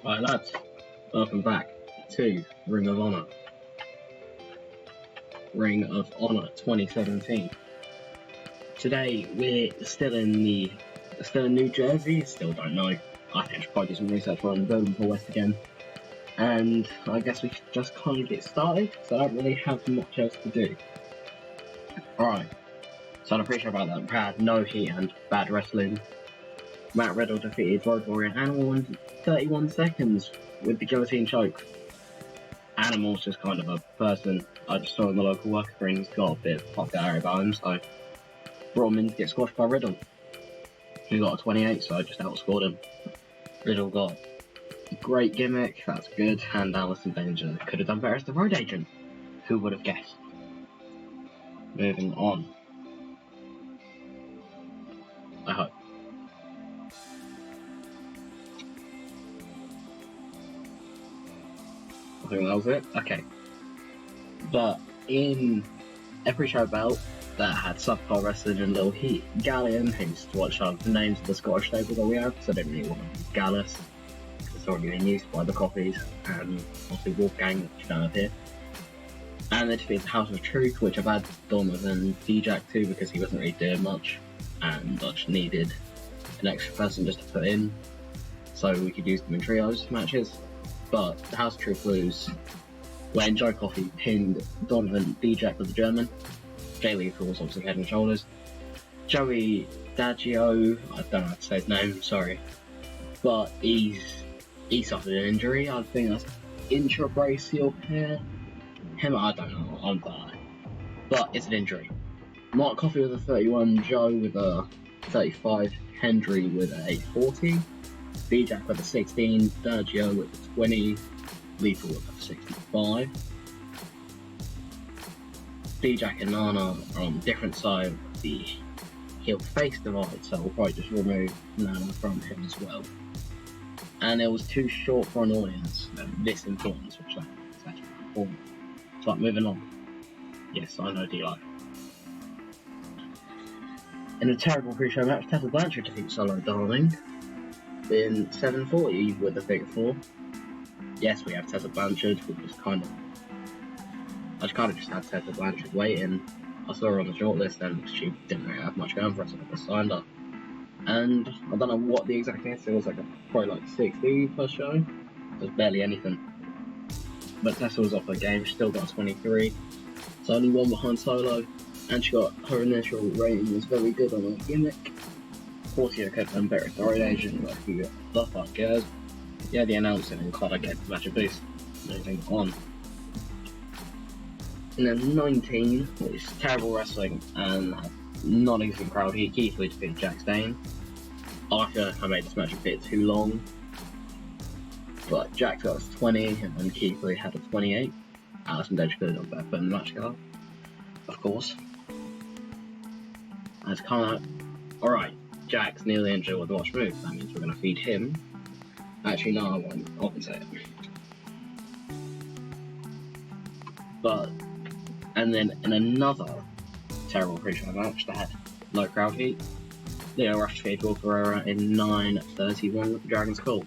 Hi lads, welcome back to Ring of Honor. Ring of Honor 2017. Today we're still in New Jersey, still don't know. I think I should probably do some research on Golden for West again. And I guess we should just kind of get started, so I don't really have much else to do. Alright, so I'm pretty sure about that. Bad no heat and bad wrestling. Matt Riddle defeated Road Warrior Animal in 31 seconds with the guillotine choke. Animal's just kind of a person I just saw in the local worker ring. He's got a bit of popularity about him, so brought him in to get squashed by Riddle. He got a 28, so I just outscored him. Riddle got a great gimmick, that's good, and Alice in Danger could have done better as the road agent. Who would have guessed? Moving on. I hope. I think that was it. Okay. But in every show belt that had subpar wrestling and Little Heat, Gallion, who's what the names of the Scottish stable that we have, so I didn't really want to use Gallus, because it's already been used by the copies, and obviously Wolfgang, which you don't have here. And they defeated the House of Truth, which I've had Donovan D-Jack to because he wasn't really doing much, and I just needed an extra person just to put in, so we could use them in trios matches. But the House of Truth lose when Joe Coffey pinned Donovan D-Jack with the German. Jay Lethal was obviously head and shoulders. Joey Daggio, I don't know how to say his name, sorry. But he suffered an injury, I think that's intrabrachial tear. Him, I don't know, I don't know. But it's an injury. Mark Coffey with a 31, Joe with a 35, Hendry with a 40. D-Jack with a 16, Daggio with a 20, Lethal with a 65. D-Jack and Nana are on different side of the heel-face divide, so we'll probably just remove Nana from him as well. And it was too short for an audience of this importance, which is actually important. So moving on. Yes, I know D-Life. In a terrible pre-show match, Tessa Blanchard defeats Solo Darling in 740 with the figure 4. Yes, we have Tessa Blanchard, who was I just had Tessa Blanchard waiting. I saw her on the shortlist and she didn't really have much going for us, so I just signed up. And I don't know what the exact answer was, probably like 60 per show. There's barely anything. But Tessa was off her game, she still got 23. So only one behind Solo, and she got her initial rating was very good on her gimmick. 40 could have done better as the road agent, but who the fuck cares? Yeah, the announcing and Connor gave the match a boost. Moving on. And then 19, which is terrible wrestling and non-existent crowd heat. Keith Lee defeated Jack Stane. I feel like I made this match a bit too long, but Jack got us 20 and then Keith Lee had a 28. Alice and Danger could have done better than the match card, of course. And it's kind of alright. Jack's nearly injured with the watch move. That means we're going to feed him. Actually, no, I won't compensate it. But, and then in another terrible pre-show match that had low crowd heat, Leo Rush defeated Will Ferreira in 9:31 with the Dragon's Call.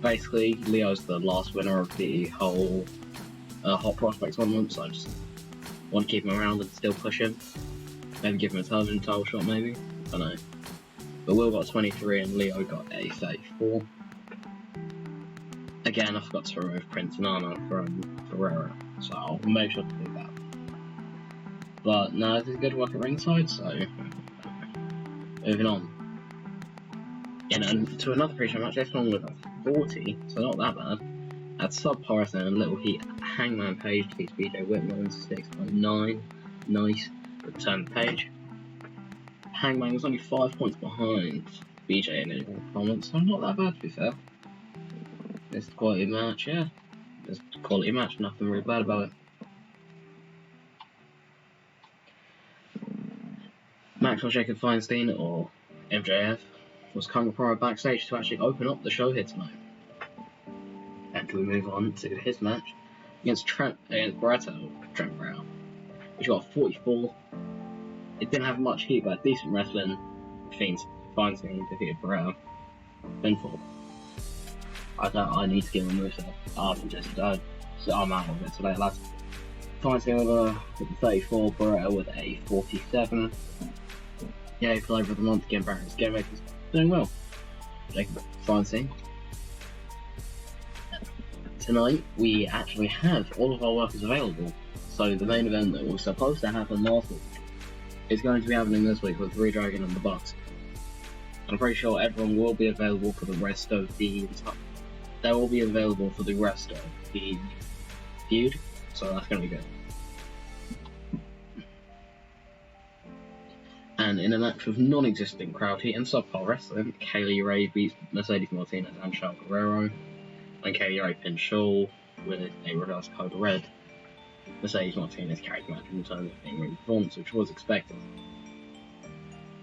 Basically, Leo's the last winner of the whole Hot Prospects tournament, so I just want to keep him around and still push him. Maybe give him a television title shot, maybe. I don't know. But Will got 23 and Leo got a 34. Again, I forgot to remove Prince Nana from Ferreira, so I'll make sure to do that. But no, this is good work at ringside, so moving on. To another pre-show match, this one with a 40, so not that bad. At subpar wrestling and Little Heat, Hangman Page defeats BJ Whitman 6-9. Nice. Return the page. Hangman was only 5 points behind BJ in his performance, so not that bad to be fair. It's a quality match, yeah. It's a quality match, nothing really bad about it. Maxwell Jacob Feinstein, or MJF, was coming from backstage to actually open up the show here tonight. And we move on to his match against Trent Brown, which got 44. It didn't have much heat, but decent wrestling. Feinstein defeated Ferrell. Pinfall. I need to give him a so I'm out of it today, lads. Fighting with a 34, Beretta with a 47. Yeah, flavor of the month, Game Baron's Game Maker's doing well. Jacob, fine scene. Tonight, we actually have all of our workers available. So the main event that was supposed to happen last week is going to be happening this week with Redragon and the Bucks. I'm pretty sure everyone will be available for the rest of the... They will be available for the rest of the feud, so that's going to be good. And in a match with non-existent crowd heat and subpar wrestling, Kaylee Ray beats Mercedes Martinez and Charlotte Guerrero, and Kaylee Ray pinned Shaw with a reverse code red. Mercedes Martinez carried the match in terms of being performance, which was expected.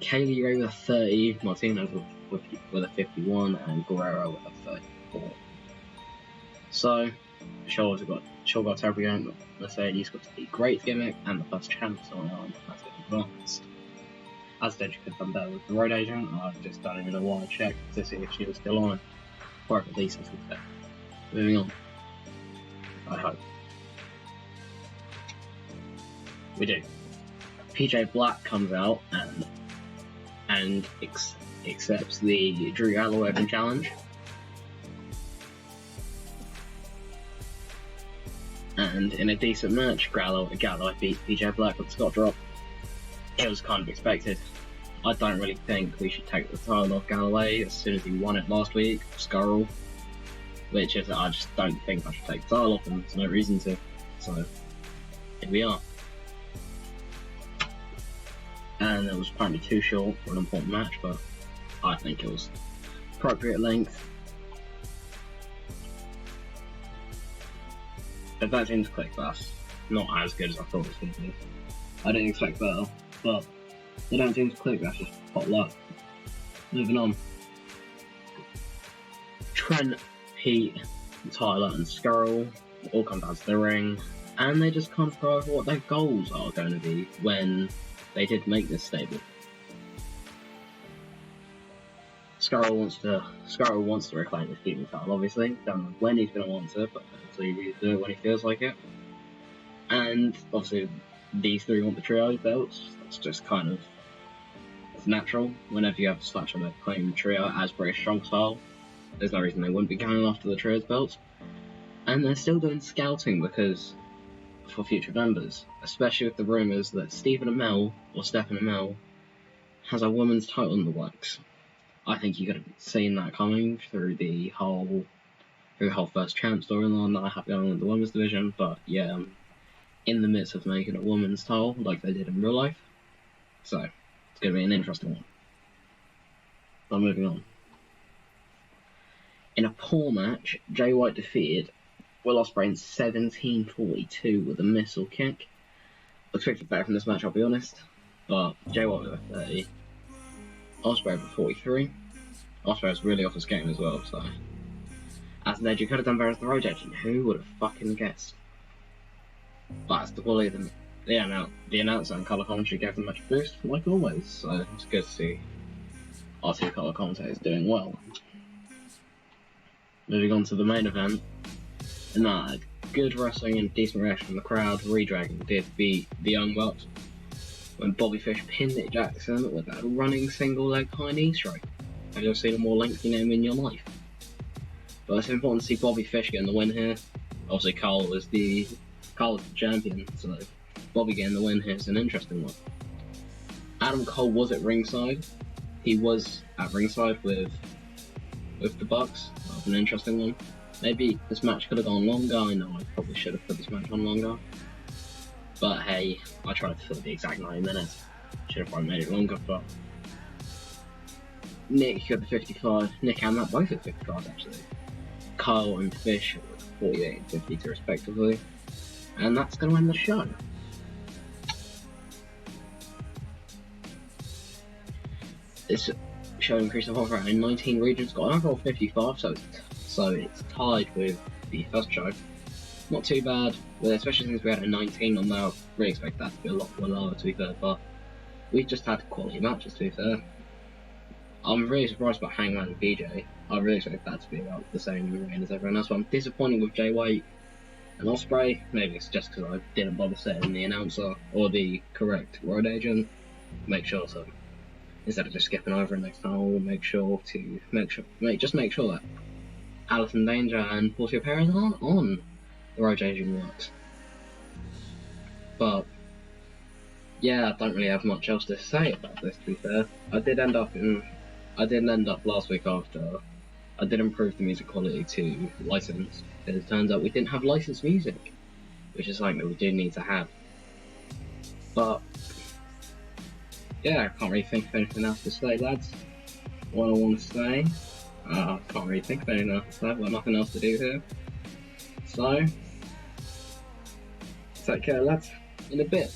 Kaylee Ray with a 30, Martinez with a 51, and Guerrero with a 34. So, Shaw got every game, Mercedes got the great gimmick, and the first champ on that's getting advanced. As Deji could have done better with the road agent, I just don't even know why I checked to see if she was still on it. Or at least until today. Moving on. I hope. We do. PJ Black comes out and accepts the Drew Galloway Open Challenge. And in a decent match, Galloway beat PJ Black with Scott Drop. It was kind of expected. I don't really think we should take the title off Galloway as soon as he won it last week, Scurll. Which is, I just don't think I should take the title off him, there's no reason to. So, here we are. And it was apparently too short for an important match, but I think it was appropriate length. But that seems quick, that's not as good as I thought it was going to be. I didn't expect better, but they don't seem to click, that's just pot luck. Moving on. Trent, Pete, Tyler and Scurll all come down to the ring, and they just can't go over what their goals are going to be when they did make this stable. Scurll wants to reclaim his female title, obviously. Don't know when he's going to want to, but hopefully he'll do it when he feels like it. And obviously these three want the trio belts. That's just kind of, it's natural. Whenever you have a slash on a claim trio as British Strong Style, there's no reason they wouldn't be going after the trios belts. And they're still doing scouting for future members, especially with the rumours that Stephen Amell has a women's title in the works. I think you could have seen that coming through the whole first champ storyline that I have going on in the women's division, but yeah, in the midst of making a women's title like they did in real life, so it's going to be an interesting one. But moving on. In a poor match, Jay White defeated Will Ospreay in 17:42 with a missile kick. I expected better from this match, I'll be honest, but Jay White with a 30. Ospreay with a 43. Ospreay was really off his game as well, so. As an edge, you could have done better as the road agent. Who would have fucking guessed? But that's the quality of the announcer and colour commentary gave the match a boost, like always, so it's good to see our two colour commentators doing well. Moving on to the main event, and that had good wrestling and decent reaction from the crowd. Redragon did beat the Young Bucks when Bobby Fish pinned Nick Jackson with that running single leg high knee strike. Have you ever seen a more lengthy name in your life? But it's important to see Bobby Fish getting the win here. Obviously Carl was the champion, so Bobby getting the win here is an interesting one. Adam Cole was at ringside. He was at ringside with the Bucks. That was an interesting one. Maybe this match could have gone longer. I know I probably should have put this match on longer. But hey, I tried to fill the exact 9 minutes. Should have probably made it longer, but Nick got the 55. Nick and Matt both at 55 actually. Kyle and Fish with 48 and 52 respectively. And that's going to end the show. This show increased the whole round in 19 regions, got an overall 55, so it's tied with the first show. Not too bad, but especially since we had a 19 on there, I really expect that to be a lot more lower to be fair, but we just had quality matches to be fair. I'm really surprised about Hangman and PJ. I really expect that to be about the same reign as everyone else, but I'm disappointed with Jay White and Ospreay. Maybe it's just because I didn't bother setting the announcer or the correct road agent. Make sure to, instead of just skipping over it next time, I'll make sure that Allison Danger and Portia Perez aren't on the road agent works. But yeah, I don't really have much else to say about this, to be fair. I did end up last week after I did improve the music quality to licensed, because it turns out we didn't have licensed music, which is something that we do need to have. But yeah, I can't really think of anything else to say, lads. What I want to say, I can't really think of anything else to say. I've got nothing else to do here. So, take care, lads. In a bit.